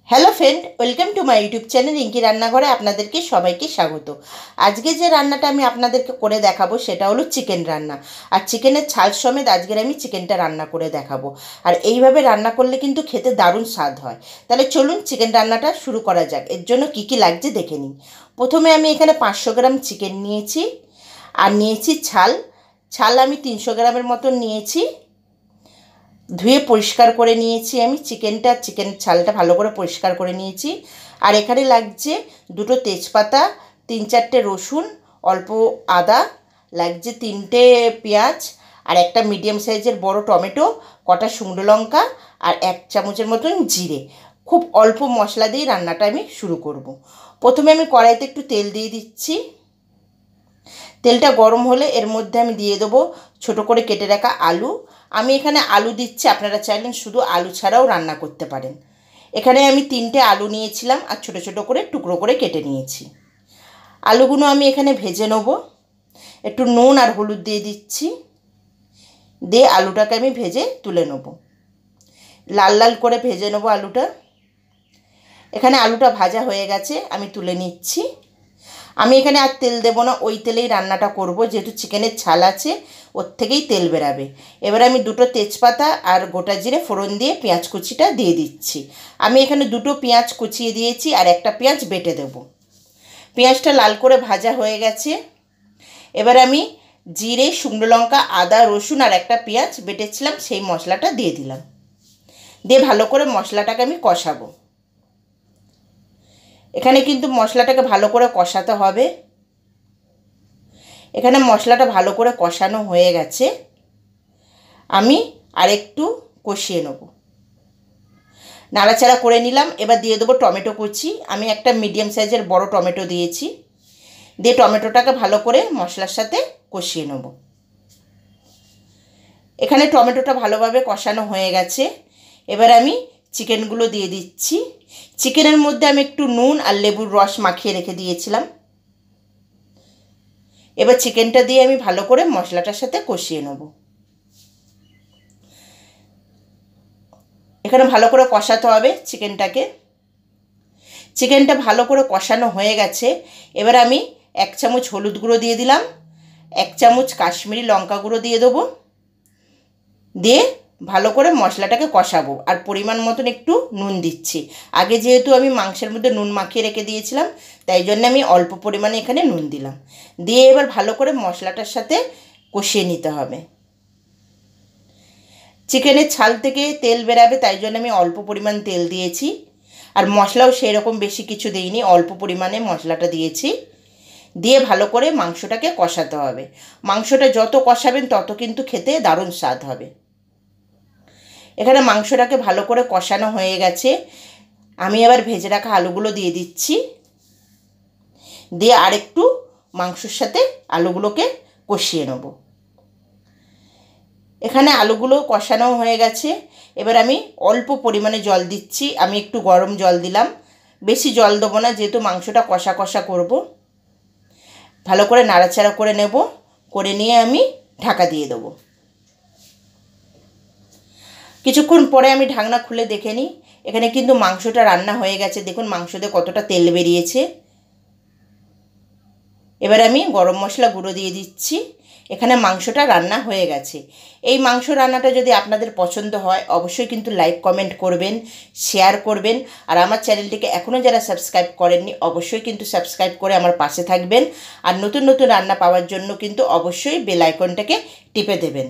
Hello friend, welcome to my YouTube channel Rinki রান্নাঘরে আপনাদেরকে সবাইকে স্বাগত। আজকে যে রান্নাটা আমি আপনাদেরকে করে দেখাবো সেটা হলো চিকেন রান্না। আর চিকেনের ছাল সমেত আজকের আমি চিকেনটা রান্না করে দেখাবো। আর এইভাবে রান্না করলে কিন্তু খেতে দারুণ স্বাদ হয়। তাহলে চলুন চিকেন রান্নাটা শুরু করা যাক। এর জন্য কী কী লাগছে দেখে নিই। প্রথমে আমি এখানে 500 গ্রাম চিকেন নিয়েছি আর নিয়েছি ছাল। ছাল আমি 300 গ্রামের মতন নিয়েছি। ধুয়ে পরিষ্কার করে নিয়েছি আমি চিকেন ছালটা ভালো করে পরিষ্কার করে নিয়েছি। আর এখানে লাগছে 2টো তেজপাতা, 3-4টে রসুন, অল্প আদা, লাগছে 3টে পেঁয়াজ আর একটা মিডিয়াম সাইজের বড় টমেটো, কটা শুকনো লঙ্কা আর 1 চামচের মতন জিরে। খুব অল্প মশলা দিয়ে রান্নাটা আমি শুরু করব। প্রথমে আমি কড়াইতে একটু তেল দিয়ে দিচ্ছি। তেলটা গরম হলে এর মধ্যে আমি দিয়ে দেবো ছোটো করে কেটে রাখা আলু। আমি এখানে আলু দিচ্ছি, আপনারা চাইলেন শুধু আলু ছাড়াও রান্না করতে পারেন। এখানে আমি 3টে আলু নিয়েছিলাম আর ছোটো ছোটো করে টুকরো করে কেটে নিয়েছি। আলুগুলো আমি এখানে ভেজে নেব। একটু নুন আর হলুদ দিয়ে দিচ্ছি, দিয়ে আলুটাকে আমি ভেজে তুলে নেব। লাল লাল করে ভেজে নেব আলুটা। এখানে আলুটা ভাজা হয়ে গেছে, আমি তুলে নিচ্ছি। আমি এখানে আর তেল দেবো না, ওই তেলেই রান্নাটা করব, যেহেতু চিকেনের ছাল আছে ওর থেকেই তেল বেরাবে। এবার আমি 2টো তেজপাতা আর গোটা জিরে ফোড়ন দিয়ে পেঁয়াজ কুচিটা দিয়ে দিচ্ছি। আমি এখানে 2টো পেঁয়াজ কুচিয়ে দিয়েছি আর একটা পেঁয়াজ বেটে দেব। পেঁয়াজটা লাল করে ভাজা হয়ে গেছে। এবার আমি জিরে, শুকনো লঙ্কা, আদা, রসুন আর একটা পেঁয়াজ বেটেছিলাম সেই মশলাটা দিয়ে দিলাম। দিয়ে ভালো করে মশলাটাকে আমি কষাবো। এখানে কিন্তু মশলাটাকে ভালো করে কষাতে হবে। এখানে মশলাটা ভালো করে কষানো হয়ে গেছে, আমি আরেকটু কষিয়ে নেব। নাড়াচাড়া করে নিলাম। এবার দিয়ে দেবো টমেটো কুচি। আমি একটা মিডিয়াম সাইজের বড় টমেটো দিয়েছি। দিয়ে টমেটোটাকে ভালো করে মশলার সাথে কষিয়ে নেব। এখানে টমেটোটা ভালোভাবে কষানো হয়ে গেছে। এবার আমি চিকেনগুলো দিয়ে দিচ্ছি। চিকেনের মধ্যে আমি একটু নুন আর লেবুর রস মাখিয়ে রেখে দিয়েছিলাম। এবার চিকেনটা দিয়ে আমি ভালো করে মশলাটার সাথে কষিয়ে নেব। এখানে ভালো করে কষাতে হবে চিকেনটাকে। চিকেনটা ভালো করে কষানো হয়ে গেছে। এবার আমি 1 চামচ হলুদ গুঁড়ো দিয়ে দিলাম, 1 চামচ কাশ্মীরি লঙ্কা গুঁড়ো দিয়ে দেবো। দিয়ে ভালো করে মশলাটাকে কষাবো। আর পরিমাণ মতন একটু নুন দিচ্ছি। আগে যেহেতু আমি মাংসের মধ্যে নুন মাখিয়ে রেখে দিয়েছিলাম, তাই জন্য আমি অল্প পরিমাণে এখানে নুন দিলাম। দিয়ে এবার ভালো করে মশলাটার সাথে কষিয়ে নিতে হবে। চিকেনের ছাল থেকে তেল বেরাবে, তাই জন্য আমি অল্প পরিমাণ তেল দিয়েছি। আর মশলাও সেই রকম বেশি কিছু দিইনি, অল্প পরিমাণে মশলাটা দিয়েছি। দিয়ে ভালো করে মাংসটাকে কষাতে হবে। মাংসটা যত কষাবেন তত কিন্তু খেতে দারুণ স্বাদ হবে। এখানে মাংসটাকে ভালো করে কষানো হয়ে গেছে। আমি এবার ভেজে রাখা আলুগুলো দিয়ে দিচ্ছি। দিয়ে আরেকটু মাংসের সাথে আলুগুলোকে কষিয়ে নেব। এখানে আলুগুলো কষানো হয়ে গেছে। এবার আমি অল্প পরিমাণে জল দিচ্ছি। আমি একটু গরম জল দিলাম, বেশি জল দেবো না, যেহেতু মাংসটা কষা কষা করব। ভালো করে নাড়াচাড়া করে নেব। করে নিয়ে আমি ঢাকা দিয়ে দেবো। কিছুক্ষণ পরে আমি ঢাকনা খুলে দেখে নিই। এখানে কিন্তু মাংসটা রান্না হয়ে গেছে। দেখুন মাংসতে কতটা তেল বেরিয়েছে। এবার আমি গরম মশলা গুঁড়ো দিয়ে দিচ্ছি। এখানে মাংসটা রান্না হয়ে গেছে। এই মাংস রান্নাটা যদি আপনাদের পছন্দ হয় অবশ্যই কিন্তু লাইক কমেন্ট করবেন, শেয়ার করবেন। আর আমার চ্যানেলটিকে এখনও যারা সাবস্ক্রাইব করেননি অবশ্যই কিন্তু সাবস্ক্রাইব করে আমার পাশে থাকবেন। আর নতুন নতুন রান্না পাওয়ার জন্য কিন্তু অবশ্যই বেল আইকনটাকে টিপে দেবেন।